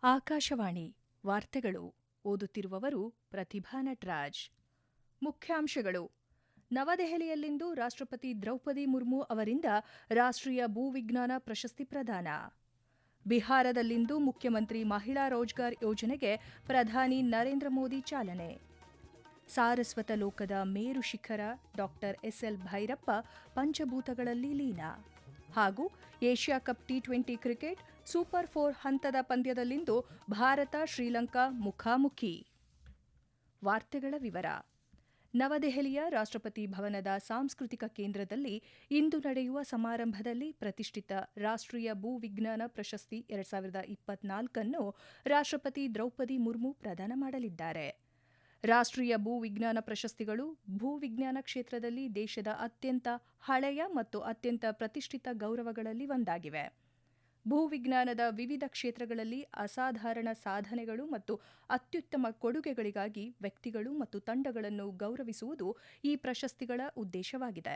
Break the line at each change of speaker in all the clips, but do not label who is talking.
ಆಕಾಶವಾಣಿ ವಾರ್ತೆಗಳು ಓದುತ್ತಿರುವವರು ಪ್ರತಿಭಾ ನಟರಾಜ್. ಮುಖ್ಯಾಂಶಗಳು. ನವದೆಹಲಿಯಲ್ಲಿಂದು ರಾಷ್ಟ್ರಪತಿ ದ್ರೌಪದಿ ಮುರ್ಮು ಅವರಿಂದ ರಾಷ್ಟ್ರೀಯ ಭೂವಿಜ್ಞಾನ ಪ್ರಶಸ್ತಿ ಪ್ರದಾನ. ಬಿಹಾರದಲ್ಲಿಂದು ಮುಖ್ಯಮಂತ್ರಿ ಮಹಿಳಾ ರೋಜ್ಗಾರ್ ಯೋಜನೆಗೆ ಪ್ರಧಾನಿ ನರೇಂದ್ರ ಮೋದಿ ಚಾಲನೆ. ಸಾರಸ್ವತ ಲೋಕದ ಮೇರು ಶಿಖರ ಡಾ ಎಸ್ಎಲ್ ಭೈರಪ್ಪ ಪಂಚಭೂತಗಳಲ್ಲಿ ಲೀನ. ಹಾಗೂ ಏಷ್ಯಾ ಕಪ್ ಟಿ20 ಕ್ರಿಕೆಟ್ ಸೂಪರ್ 4 ಹಂತದ ಪಂದ್ಯದಲ್ಲಿಂದು ಭಾರತ ಶ್ರೀಲಂಕಾ ಮುಖಾಮುಖಿ. ವಾರ್ತೆಗಳ ವಿವರ. ನವದೆಹಲಿಯ ರಾಷ್ಟ್ರಪತಿ ಭವನದ ಸಾಂಸ್ಕೃತಿಕ ಕೇಂದ್ರದಲ್ಲಿ ಇಂದು ನಡೆಯುವ ಸಮಾರಂಭದಲ್ಲಿ ಪ್ರತಿಷ್ಠಿತ ರಾಷ್ಟ್ರೀಯ ಭೂವಿಜ್ಞಾನ ಪ್ರಶಸ್ತಿ 2024 ಅನ್ನು ರಾಷ್ಟ್ರಪತಿ ದ್ರೌಪದಿ ಮುರ್ಮು ಪ್ರದಾನ ಮಾಡಲಿದ್ದಾರೆ. ರಾಷ್ಟ್ರೀಯ ಭೂವಿಜ್ಞಾನ ಪ್ರಶಸ್ತಿಗಳು ಭೂವಿಜ್ಞಾನ ಕ್ಷೇತ್ರದಲ್ಲಿ ದೇಶದ ಅತ್ಯಂತ ಹಳೆಯ ಮತ್ತು ಅತ್ಯಂತ ಪ್ರತಿಷ್ಠಿತ ಗೌರವಗಳಲ್ಲಿ ಒಂದಾಗಿವೆ. ಭೂವಿಜ್ಞಾನದ ವಿವಿಧ ಕ್ಷೇತ್ರಗಳಲ್ಲಿ ಅಸಾಧಾರಣ ಸಾಧನೆಗಳು ಮತ್ತು ಅತ್ಯುತ್ತಮ ಕೊಡುಗೆಗಳಿಗಾಗಿ ವ್ಯಕ್ತಿಗಳು ಮತ್ತು ತಂಡಗಳನ್ನು ಗೌರವಿಸುವುದು ಈ ಪ್ರಶಸ್ತಿಗಳ ಉದ್ದೇಶವಾಗಿದೆ.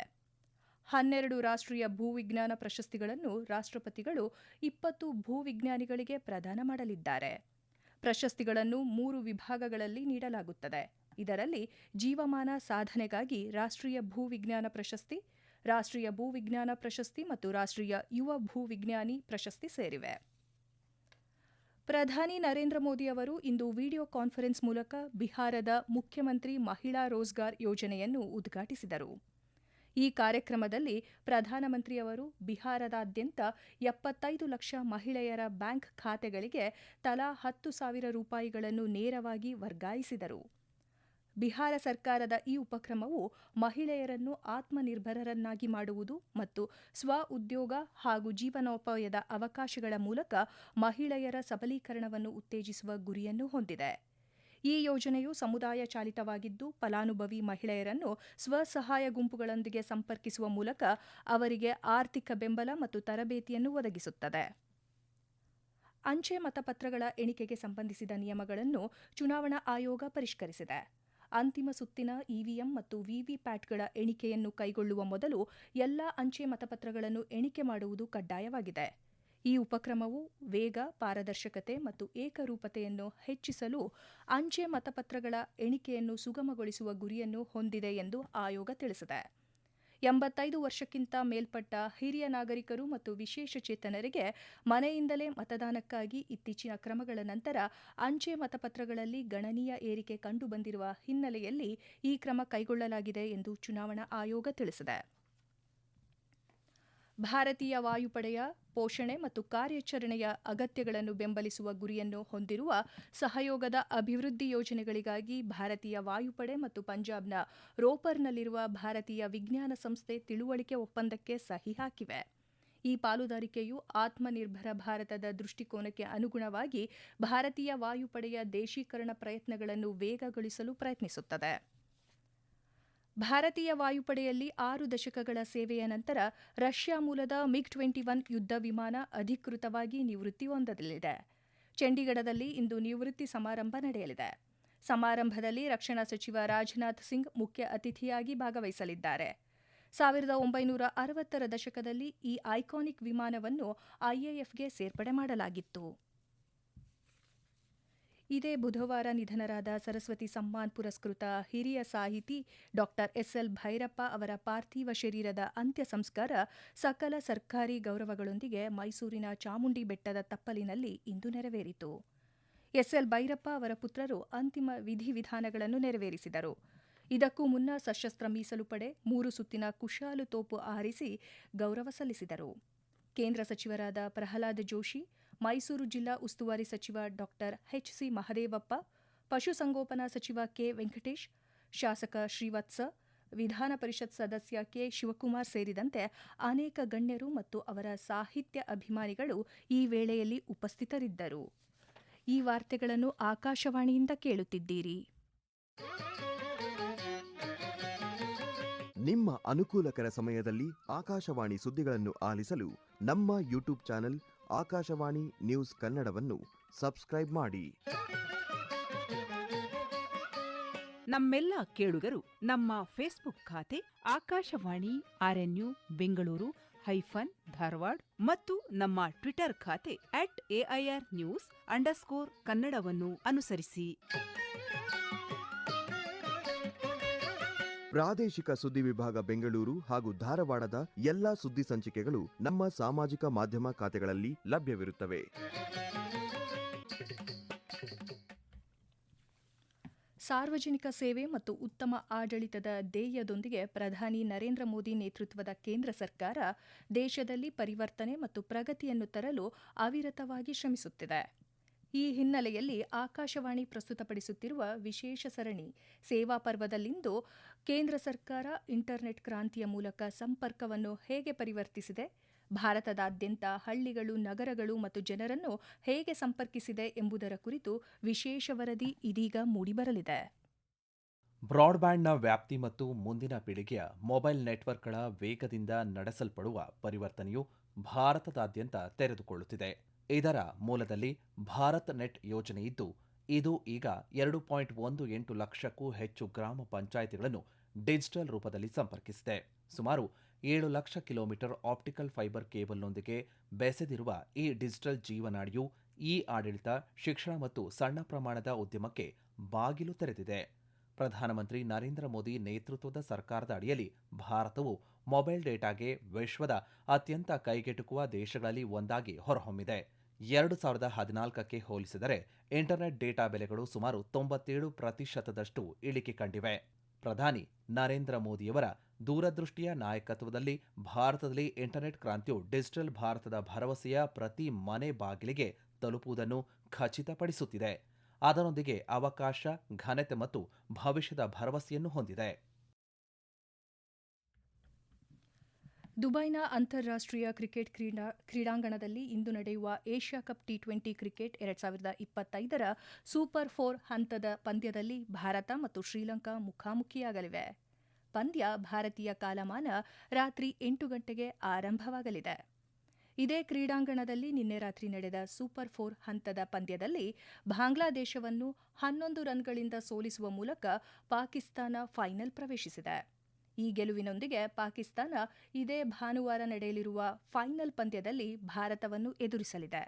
12 ರಾಷ್ಟ್ರೀಯ ಭೂವಿಜ್ಞಾನ ಪ್ರಶಸ್ತಿಗಳನ್ನು ರಾಷ್ಟ್ರಪತಿಗಳು 20 ಭೂವಿಜ್ಞಾನಿಗಳಿಗೆ ಪ್ರದಾನ ಮಾಡಲಿದ್ದಾರೆ. ಪ್ರಶಸ್ತಿಗಳನ್ನು 3 ವಿಭಾಗಗಳಲ್ಲಿ ನೀಡಲಾಗುತ್ತದೆ. ಇದರಲ್ಲಿ ಜೀವಮಾನ ಸಾಧನೆಗಾಗಿ ರಾಷ್ಟ್ರೀಯ ಭೂವಿಜ್ಞಾನ ಪ್ರಶಸ್ತಿ, ರಾಷ್ಟ್ರೀಯ ಭೂವಿಜ್ಞಾನ ಪ್ರಶಸ್ತಿ ಮತ್ತು ರಾಷ್ಟ್ರೀಯ ಯುವ ಭೂವಿಜ್ಞಾನಿ ಪ್ರಶಸ್ತಿ ಸೇರಿವೆ. ಪ್ರಧಾನಿ ನರೇಂದ್ರ ಮೋದಿ ಅವರು ಇಂದು ವಿಡಿಯೋ ಕಾನ್ಫರೆನ್ಸ್ ಮೂಲಕ ಬಿಹಾರದ ಮುಖ್ಯಮಂತ್ರಿ ಮಹಿಳಾ ರೋಜ್ಗಾರ್ ಯೋಜನೆಯನ್ನು ಉದ್ಘಾಟಿಸಿದರು. ಈ ಕಾರ್ಯಕ್ರಮದಲ್ಲಿ ಪ್ರಧಾನಮಂತ್ರಿಯವರು ಬಿಹಾರದಾದ್ಯಂತ 75 ಲಕ್ಷ ಮಹಿಳೆಯರ ಬ್ಯಾಂಕ್ ಖಾತೆಗಳಿಗೆ ತಲಾ 10,000 ರೂಪಾಯಿಗಳನ್ನು ನೇರವಾಗಿ ವರ್ಗಾಯಿಸಿದರು. ಬಿಹಾರ ಸರ್ಕಾರದ ಈ ಉಪಕ್ರಮವು ಮಹಿಳೆಯರನ್ನು ಆತ್ಮನಿರ್ಭರರನ್ನಾಗಿ ಮಾಡುವುದು ಮತ್ತು ಸ್ವ-ಉದ್ಯೋಗ ಹಾಗೂ ಜೀವನೋಪಾಯದ ಅವಕಾಶಗಳ ಮೂಲಕ ಮಹಿಳೆಯರ ಸಬಲೀಕರಣವನ್ನು ಉತ್ತೇಜಿಸುವ ಗುರಿಯನ್ನು ಹೊಂದಿದೆ. ಈ ಯೋಜನೆಯು ಸಮುದಾಯ ಚಾಲಿತವಾಗಿದ್ದು, ಫಲಾನುಭವಿ ಮಹಿಳೆಯರನ್ನು ಸ್ವಸಹಾಯ ಗುಂಪುಗಳೊಂದಿಗೆ ಸಂಪರ್ಕಿಸುವ ಮೂಲಕ ಅವರಿಗೆ ಆರ್ಥಿಕ ಬೆಂಬಲ ಮತ್ತು ತರಬೇತಿಯನ್ನು ಒದಗಿಸುತ್ತದೆ. ಅಂಚೆ ಮತಪತ್ರಗಳ ಎಣಿಕೆಗೆ ಸಂಬಂಧಿಸಿದ ನಿಯಮಗಳನ್ನು ಚುನಾವಣಾ ಆಯೋಗ ಪರಿಷ್ಕರಿಸಿದೆ. ಅಂತಿಮ ಸುತ್ತಿನ ಇವಿಎಂ ಮತ್ತು ವಿವಿಪ್ಯಾಟ್ಗಳ ಎಣಿಕೆಯನ್ನು ಕೈಗೊಳ್ಳುವ ಮೊದಲು ಎಲ್ಲಾ ಅಂಚೆ ಮತಪತ್ರಗಳನ್ನು ಎಣಿಕೆ ಮಾಡುವುದು ಕಡ್ಡಾಯವಾಗಿದೆ. ಈ ಉಪಕ್ರಮವು ವೇಗ, ಪಾರದರ್ಶಕತೆ ಮತ್ತು ಏಕರೂಪತೆಯನ್ನು ಹೆಚ್ಚಿಸಲು ಅಂಚೆ ಮತಪತ್ರಗಳ ಎಣಿಕೆಯನ್ನು ಸುಗಮಗೊಳಿಸುವ ಗುರಿಯನ್ನು ಹೊಂದಿದೆ ಎಂದು ಆಯೋಗ ತಿಳಿಸಿದೆ. 85 ವರ್ಷಕ್ಕಿಂತ ಮೇಲ್ಪಟ್ಟ ಹಿರಿಯ ನಾಗರಿಕರು ಮತ್ತು ವಿಶೇಷಚೇತನರಿಗೆ ಮನೆಯಿಂದಲೇ ಮತದಾನಕ್ಕಾಗಿ ಇತ್ತೀಚಿನ ಕ್ರಮಗಳ ನಂತರ ಅಂಚೆ ಮತಪತ್ರಗಳಲ್ಲಿ ಗಣನೀಯ ಏರಿಕೆ ಕಂಡುಬಂದಿರುವ ಹಿನ್ನೆಲೆಯಲ್ಲಿ ಈ ಕ್ರಮ ಕೈಗೊಳ್ಳಲಾಗಿದೆ ಎಂದು ಚುನಾವಣಾ ಆಯೋಗ ತಿಳಿಸಿದೆ. ಭಾರತೀಯ ವಾಯುಪಡೆಯ ಪೋಷಣೆ ಮತ್ತು ಕಾರ್ಯಾಚರಣೆಯ ಅಗತ್ಯಗಳನ್ನು ಬೆಂಬಲಿಸುವ ಗುರಿಯನ್ನು ಹೊಂದಿರುವ ಸಹಯೋಗದ ಅಭಿವೃದ್ಧಿ ಯೋಜನೆಗಳಿಗಾಗಿ ಭಾರತೀಯ ವಾಯುಪಡೆ ಮತ್ತು ಪಂಜಾಬ್ನ ರೋಪರ್ನಲ್ಲಿರುವ ಭಾರತೀಯ ವಿಜ್ಞಾನ ಸಂಸ್ಥೆ ತಿಳುವಳಿಕೆ ಒಪ್ಪಂದಕ್ಕೆ ಸಹಿ ಹಾಕಿವೆ. ಈ ಪಾಲುದಾರಿಕೆಯು ಆತ್ಮನಿರ್ಭರ ಭಾರತದ ದೃಷ್ಟಿಕೋನಕ್ಕೆ ಅನುಗುಣವಾಗಿ ಭಾರತೀಯ ವಾಯುಪಡೆಯ ದೇಶೀಕರಣ ಪ್ರಯತ್ನಗಳನ್ನು ವೇಗಗೊಳಿಸಲು ಪ್ರಯತ್ನಿಸುತ್ತದೆ. ಭಾರತೀಯ ವಾಯುಪಡೆಯಲ್ಲಿ 6 ದಶಕಗಳ ಸೇವೆಯ ನಂತರ ರಷ್ಯಾ ಮೂಲದ ಮಿಗ್-21 ಯುದ್ಧ ವಿಮಾನ ಅಧಿಕೃತವಾಗಿ ನಿವೃತ್ತಿ ಹೊಂದಲಿದೆ. ಚಂಡೀಗಢದಲ್ಲಿ ಇಂದು ನಿವೃತ್ತಿ ಸಮಾರಂಭ ನಡೆಯಲಿದೆ. ಸಮಾರಂಭದಲ್ಲಿ ರಕ್ಷಣಾ ಸಚಿವ ರಾಜನಾಥ್ ಸಿಂಗ್ ಮುಖ್ಯ ಅತಿಥಿಯಾಗಿ ಭಾಗವಹಿಸಲಿದ್ದಾರೆ. 1960ರ ದಶಕದಲ್ಲಿ ಈ ಐಕಾನಿಕ್ ವಿಮಾನವನ್ನು ಐಎಎಫ್ಗೆ ಸೇರ್ಪಡೆ ಮಾಡಲಾಗಿತ್ತು. ಇದೇ ಬುಧವಾರ ನಿಧನರಾದ ಸರಸ್ವತಿ ಸಮ್ಮಾನ್ ಪುರಸ್ಕೃತ ಹಿರಿಯ ಸಾಹಿತಿ ಡಾ ಎಸ್ಎಲ್ ಭೈರಪ್ಪ ಅವರ ಪಾರ್ಥಿವ ಶರೀರದ ಅಂತ್ಯ ಸಂಸ್ಕಾರ ಸಕಲ ಸರ್ಕಾರಿ ಗೌರವಗಳೊಂದಿಗೆ ಮೈಸೂರಿನ ಚಾಮುಂಡಿ ಬೆಟ್ಟದ ತಪ್ಪಲಿನಲ್ಲಿ ಇಂದು ನೆರವೇರಿತು. ಎಸ್ಎಲ್ ಭೈರಪ್ಪ ಅವರ ಪುತ್ರರು ಅಂತಿಮ ವಿಧಿವಿಧಾನಗಳನ್ನು ನೆರವೇರಿಸಿದರು. ಇದಕ್ಕೂ ಮುನ್ನ ಸಶಸ್ತ್ರ ಮೀಸಲು ಪಡೆ 3 ಸುತ್ತಿನ ಕುಶಾಲು ತೋಪು ಹಾರಿಸಿ ಗೌರವ ಸಲ್ಲಿಸಿದರು. ಕೇಂದ್ರ ಸಚಿವರಾದ ಪ್ರಹ್ಲಾದ್ ಜೋಶಿ, ಮೈಸೂರು ಜಿಲ್ಲಾ ಉಸ್ತುವಾರಿ ಸಚಿವ ಡಾ ಎಚ್.ಸಿ. ಮಹದೇವಪ್ಪ, ಪಶುಸಂಗೋಪನಾ ಸಚಿವ ಕೆ. ವೆಂಕಟೇಶ್, ಶಾಸಕ ಶ್ರೀವತ್ಸ, ವಿಧಾನ ಪರಿಷತ್ ಸದಸ್ಯ ಕೆ. ಶಿವಕುಮಾರ್ ಸೇರಿದಂತೆ ಅನೇಕ ಗಣ್ಯರು ಮತ್ತು ಅವರ ಸಾಹಿತ್ಯ ಅಭಿಮಾನಿಗಳು ಈ ವೇಳೆಯಲ್ಲಿ ಉಪಸ್ಥಿತರಿದ್ದರು. ಈ ವಾರ್ತೆಗಳನ್ನು ಆಕಾಶವಾಣಿಯಿಂದ ಕೇಳುತ್ತಿದ್ದೀರಿ.
ನಿಮ್ಮ ಅನುಕೂಲಕರ ಸಮಯದಲ್ಲಿ ಆಕಾಶವಾಣಿ ಸುದ್ದಿಗಳನ್ನು ಆಲಿಸಲು ನಮ್ಮ ಯೂಟ್ಯೂಬ್ ಚಾನೆಲ್ ಆಕಾಶವಾಣಿ ನ್ಯೂಸ್ ಕನ್ನಡವನ್ನು ಸಬ್ಸ್ಕ್ರೈಬ್ ಮಾಡಿ.
ನಮ್ಮೆಲ್ಲ ಕೇಳುಗರು ನಮ್ಮ ಫೇಸ್ಬುಕ್ ಖಾತೆ ಆಕಾಶವಾಣಿ ಆರ್ಎನ್ಯು ಬೆಂಗಳೂರು ಧಾರವಾಡ ಮತ್ತು ನಮ್ಮ ಟ್ವಿಟರ್ ಖಾತೆ @AIRnews_ಕನ್ನಡವನ್ನು ಅನುಸರಿಸಿ.
ಪ್ರಾದೇಶಿಕ ಸುದ್ದಿ ವಿಭಾಗ ಬೆಂಗಳೂರು ಹಾಗೂ ಧಾರವಾಡದ ಎಲ್ಲಾ ಸುದ್ದಿ ಸಂಚಿಕೆಗಳು ನಮ್ಮ ಸಾಮಾಜಿಕ ಮಾಧ್ಯಮ ಖಾತೆಗಳಲ್ಲಿ ಲಭ್ಯವಿರುತ್ತವೆ.
ಸಾರ್ವಜನಿಕ ಸೇವೆ ಮತ್ತು ಉತ್ತಮ ಆಡಳಿತದ ಧ್ಯೇಯದೊಂದಿಗೆ ಪ್ರಧಾನಿ ನರೇಂದ್ರ ಮೋದಿ ನೇತೃತ್ವದ ಕೇಂದ್ರ ಸರ್ಕಾರ ದೇಶದಲ್ಲಿ ಪರಿವರ್ತನೆ ಮತ್ತು ಪ್ರಗತಿಯನ್ನು ತರಲು ಅವಿರತವಾಗಿ ಶ್ರಮಿಸುತ್ತಿದೆ. ಈ ಹಿನ್ನೆಲೆಯಲ್ಲಿ ಆಕಾಶವಾಣಿ ಪ್ರಸ್ತುತಪಡಿಸುತ್ತಿರುವ ವಿಶೇಷ ಸರಣಿ ಸೇವಾ ಪರ್ವದಲ್ಲಿಂದು ಕೇಂದ್ರ ಸರ್ಕಾರ ಇಂಟರ್ನೆಟ್ ಕ್ರಾಂತಿಯ ಮೂಲಕ ಸಂಪರ್ಕವನ್ನು ಹೇಗೆ ಪರಿವರ್ತಿಸಿದೆ, ಭಾರತದಾದ್ಯಂತ ಹಳ್ಳಿಗಳು, ನಗರಗಳು ಮತ್ತು ಜನರನ್ನು ಹೇಗೆ ಸಂಪರ್ಕಿಸಿದೆ ಎಂಬುದರ ಕುರಿತು ವಿಶೇಷ ವರದಿ ಇದೀಗ ಮೂಡಿಬರಲಿದೆ.
ಬ್ರಾಡ್ಬ್ಯಾಂಡ್ನ ವ್ಯಾಪ್ತಿ ಮತ್ತು ಮುಂದಿನ ಪೀಳಿಗೆಯ ಮೊಬೈಲ್ ನೆಟ್ವರ್ಕ್ಗಳ ವೇಗದಿಂದ ನಡೆಸಲ್ಪಡುವ ಪರಿವರ್ತನೆಯು ಭಾರತದಾದ್ಯಂತ ತೆರೆದುಕೊಳ್ಳುತ್ತಿದೆ. ಇದರ ಮೂಲದಲ್ಲಿ ಭಾರತ್ ನೆಟ್ ಯೋಜನೆಯಿದ್ದು, ಇದು ಈಗ 2.18 ಲಕ್ಷಕ್ಕೂ ಹೆಚ್ಚು ಗ್ರಾಮ ಪಂಚಾಯಿತಿಗಳನ್ನು ಡಿಜಿಟಲ್ ರೂಪದಲ್ಲಿ ಸಂಪರ್ಕಿಸಿದೆ. ಸುಮಾರು 7 ಲಕ್ಷ ಕಿಲೋಮೀಟರ್ ಆಪ್ಟಿಕಲ್ ಫೈಬರ್ ಕೇಬಲ್ನೊಂದಿಗೆ ಬೆಸೆದಿರುವ ಈ ಡಿಜಿಟಲ್ ಜೀವನಾಡಿಯು ಆಡಳಿತ, ಶಿಕ್ಷಣ ಮತ್ತು ಸಣ್ಣ ಪ್ರಮಾಣದ ಉದ್ಯಮಕ್ಕೆ ಬಾಗಿಲು ತೆರೆದಿದೆ. ಪ್ರಧಾನಮಂತ್ರಿ ನರೇಂದ್ರ ಮೋದಿ ನೇತೃತ್ವದ ಸರ್ಕಾರದ ಅಡಿಯಲ್ಲಿ ಭಾರತವು ಮೊಬೈಲ್ ಡೇಟಾಗೆ ವಿಶ್ವದ ಅತ್ಯಂತ ಕೈಗೆಟುಕುವ ದೇಶಗಳಲ್ಲಿ ಒಂದಾಗಿ ಹೊರಹೊಮ್ಮಿದೆ. 2014ಕ್ಕೆ ಹೋಲಿಸಿದರೆ ಇಂಟರ್ನೆಟ್ ಡೇಟಾ ಬೆಲೆಗಳು ಸುಮಾರು 97% ಇಳಿಕೆ ಕಂಡಿವೆ. ಪ್ರಧಾನಿ ನರೇಂದ್ರ ಮೋದಿಯವರ ದೂರದೃಷ್ಟಿಯ ನಾಯಕತ್ವದಲ್ಲಿ ಭಾರತದಲ್ಲಿ ಇಂಟರ್ನೆಟ್ ಕ್ರಾಂತಿಯು ಡಿಜಿಟಲ್ ಭಾರತದ ಭರವಸೆಯ ಪ್ರತಿ ಮನೆ ಬಾಗಿಲಿಗೆ ತಲುಪುವುದನ್ನು ಖಚಿತಪಡಿಸುತ್ತಿದೆ. ಅದರೊಂದಿಗೆ ಅವಕಾಶ, ಘನತೆ ಮತ್ತು ಭವಿಷ್ಯದ ಭರವಸೆಯನ್ನು ಹೊಂದಿದೆ.
ದುಬೈನ ಅಂತಾರಾಷ್ಟ್ರೀಯ ಕ್ರಿಕೆಟ್ ಕ್ರೀಡಾಂಗಣದಲ್ಲಿ ಇಂದು ನಡೆಯುವ ಏಷ್ಯಾ ಕಪ್ ಟಿ20 ಕ್ರಿಕೆಟ್ 2025ರ ಸೂಪರ್ 4 ಹಂತದ ಪಂದ್ಯದಲ್ಲಿ ಭಾರತ ಮತ್ತು ಶ್ರೀಲಂಕಾ ಮುಖಾಮುಖಿಯಾಗಲಿವೆ. ಪಂದ್ಯ ಭಾರತೀಯ ಕಾಲಮಾನ ರಾತ್ರಿ 8 ಗಂಟೆಗೆ ಆರಂಭವಾಗಲಿದೆ. ಇದೇ ಕ್ರೀಡಾಂಗಣದಲ್ಲಿ ನಿನ್ನೆ ರಾತ್ರಿ ನಡೆದ ಸೂಪರ್ 4 ಹಂತದ ಪಂದ್ಯದಲ್ಲಿ ಬಾಂಗ್ಲಾದೇಶವನ್ನು 11 ರನ್ಗಳಿಂದ ಸೋಲಿಸುವ ಮೂಲಕ ಪಾಕಿಸ್ತಾನ ಫೈನಲ್ ಪ್ರವೇಶಿಸಿದೆ. ಈ ಗೆಲುವಿನೊಂದಿಗೆ ಪಾಕಿಸ್ತಾನ ಇದೇ ಭಾನುವಾರ ನಡೆಯಲಿರುವ ಫೈನಲ್ ಪಂದ್ಯದಲ್ಲಿ ಭಾರತವನ್ನು ಎದುರಿಸಲಿದೆ.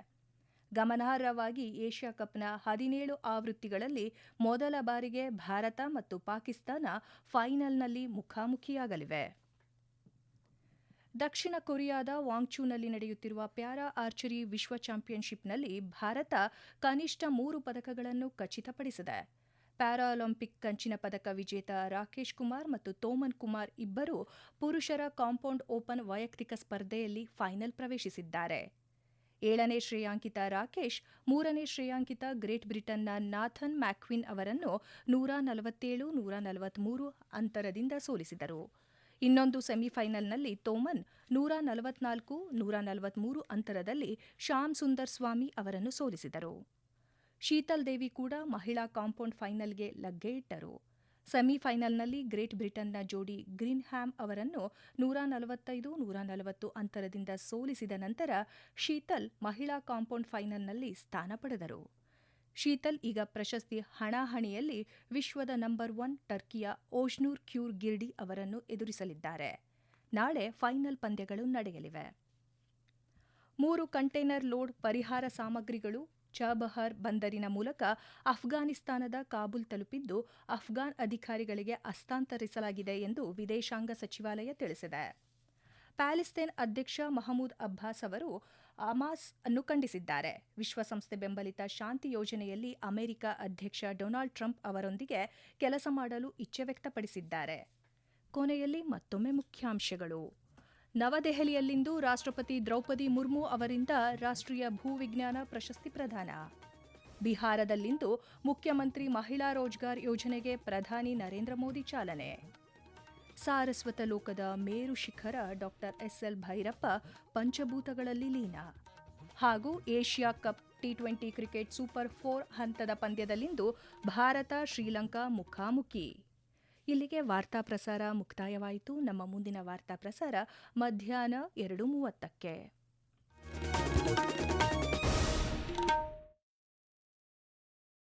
ಗಮನಾರ್ಹವಾಗಿ ಏಷ್ಯಾ ಕಪ್ನ 17 ಆವೃತ್ತಿಗಳಲ್ಲಿ ಮೊದಲ ಬಾರಿಗೆ ಭಾರತ ಮತ್ತು ಪಾಕಿಸ್ತಾನ ಫೈನಲ್ನಲ್ಲಿ ಮುಖಾಮುಖಿಯಾಗಲಿವೆ. ದಕ್ಷಿಣ ಕೊರಿಯಾದ ವಾಂಗ್ಚೂನಲ್ಲಿ ನಡೆಯುತ್ತಿರುವ ಪ್ಯಾರಾ ಆರ್ಚರಿ ವಿಶ್ವ ಚಾಂಪಿಯನ್ಶಿಪ್ನಲ್ಲಿ ಭಾರತ ಕನಿಷ್ಠ 3 ಪದಕಗಳನ್ನು ಖಚಿತಪಡಿಸಿದೆ. ಪ್ಯಾರಾಲಿಂಪಿಕ್ ಕಂಚಿನ ಪದಕ ವಿಜೇತ ರಾಕೇಶ್ ಕುಮಾರ್ ಮತ್ತು ತೋಮನ್ ಕುಮಾರ್ ಇಬ್ಬರು ಪುರುಷರ ಕಾಂಪೌಂಡ್ ಓಪನ್ ವೈಯಕ್ತಿಕ ಸ್ಪರ್ಧೆಯಲ್ಲಿ ಫೈನಲ್ ಪ್ರವೇಶಿಸಿದ್ದಾರೆ. 7ನೇ ಶ್ರೇಯಾಂಕಿತ ರಾಕೇಶ್ 3ನೇ ಶ್ರೇಯಾಂಕಿತ ಗ್ರೇಟ್ ಬ್ರಿಟನ್ನ ನಾಥನ್ ಮ್ಯಾಕ್ವಿನ್ ಅವರನ್ನು 147-143 ಅಂತರದಿಂದ ಸೋಲಿಸಿದರು. ಇನ್ನೊಂದು ಸೆಮಿಫೈನಲ್ನಲ್ಲಿ ತೋಮನ್ 144-143 ಅಂತರದಲ್ಲಿ ಶ್ಯಾಮ್ ಸುಂದರ್ ಸ್ವಾಮಿ ಅವರನ್ನು ಸೋಲಿಸಿದರು. ಶೀತಲ್ ದೇವಿ ಕೂಡ ಮಹಿಳಾ ಕಾಂಪೌಂಡ್ ಫೈನಲ್ಗೆ ಲಗ್ಗೆ ಇಟ್ಟರು. ಸೆಮಿಫೈನಲ್ನಲ್ಲಿ ಗ್ರೇಟ್ ಬ್ರಿಟನ್ನ ಜೋಡಿ ಗ್ರೀನ್ಹ್ಯಾಮ್ ಅವರನ್ನು 145-140 ಅಂತರದಿಂದ ಸೋಲಿಸಿದ ನಂತರ ಶೀತಲ್ ಮಹಿಳಾ ಕಾಂಪೌಂಡ್ ಫೈನಲ್ನಲ್ಲಿ ಸ್ಥಾನ ಪಡೆದರು. ಶೀತಲ್ ಈಗ ಪ್ರಶಸ್ತಿ ಹಣಾಹಣಿಯಲ್ಲಿ ವಿಶ್ವದ ನಂಬರ್ 1 ಟರ್ಕಿಯ ಓಜ್ನೂರ್ ಕ್ಯೂರ್ ಗಿರ್ಡಿ ಅವರನ್ನು ಎದುರಿಸಲಿದ್ದಾರೆ. ನಾಳೆ ಫೈನಲ್ ಪಂದ್ಯಗಳು ನಡೆಯಲಿವೆ. 3 ಕಂಟೈನರ್ ಲೋಡ್ ಪರಿಹಾರ ಸಾಮಗ್ರಿಗಳು ಚಾಬಹಾರ್ ಬಂದರಿನ ಮೂಲಕ ಅಫ್ಘಾನಿಸ್ತಾನದ ಕಾಬೂಲ್ ತಲುಪಿದ್ದು, ಅಫ್ಘಾನ್ ಅಧಿಕಾರಿಗಳಿಗೆ ಹಸ್ತಾಂತರಿಸಲಾಗಿದೆ ಎಂದು ವಿದೇಶಾಂಗ ಸಚಿವಾಲಯ ತಿಳಿಸಿದೆ. ಪ್ಯಾಲೆಸ್ತೈನ್ ಅಧ್ಯಕ್ಷ ಮಹಮೂದ್ ಅಬ್ಬಾಸ್ ಅವರು ಹಮಾಸ್ ಅನ್ನು ಖಂಡಿಸಿದ್ದಾರೆ. ವಿಶ್ವಸಂಸ್ಥೆ ಬೆಂಬಲಿತ ಶಾಂತಿ ಯೋಜನೆಯಲ್ಲಿ ಅಮೆರಿಕ ಅಧ್ಯಕ್ಷ ಡೊನಾಲ್ಡ್ ಟ್ರಂಪ್ ಅವರೊಂದಿಗೆ ಕೆಲಸ ಮಾಡಲು ಇಚ್ಛೆ ವ್ಯಕ್ತಪಡಿಸಿದ್ದಾರೆ. ಕೊನೆಯಲ್ಲಿ ಮತ್ತೊಮ್ಮೆ ಮುಖ್ಯಾಂಶಗಳು. ನವದೆಹಲಿಯಲ್ಲಿಂದು ರಾಷ್ಟ್ರಪತಿ ದ್ರೌಪದಿ ಮುರ್ಮು ಅವರಿಂದ ರಾಷ್ಟ್ರೀಯ ಭೂವಿಜ್ಞಾನ ಪ್ರಶಸ್ತಿ ಪ್ರದಾನ. ಬಿಹಾರದಲ್ಲಿಂದು ಮುಖ್ಯಮಂತ್ರಿ ಮಹಿಳಾ ರೋಜ್ಗಾರ್ ಯೋಜನೆಗೆ ಪ್ರಧಾನಿ ನರೇಂದ್ರ ಮೋದಿ ಚಾಲನೆ. ಸಾರಸ್ವತ ಲೋಕದ ಮೇರು ಶಿಖರ ಡಾ ಎಸ್ಎಲ್ ಭೈರಪ್ಪ ಪಂಚಭೂತಗಳಲ್ಲಿ ಲೀನ. ಹಾಗೂ ಏಷ್ಯಾ ಕಪ್ ಟಿ20 ಕ್ರಿಕೆಟ್ ಸೂಪರ್ 4 ಹಂತದ ಪಂದ್ಯದಲ್ಲಿಂದು ಭಾರತ ಶ್ರೀಲಂಕಾ ಮುಖಾಮುಖಿ. ಇಲ್ಲಿಗೆ ವಾರ್ತಾ ಪ್ರಸಾರ ಮುಕ್ತಾಯವಾಯಿತು. ನಮ್ಮ ಮುಂದಿನ ವಾರ್ತಾ ಪ್ರಸಾರ ಮಧ್ಯಾಹ್ನ 2:30ಕ್ಕೆ.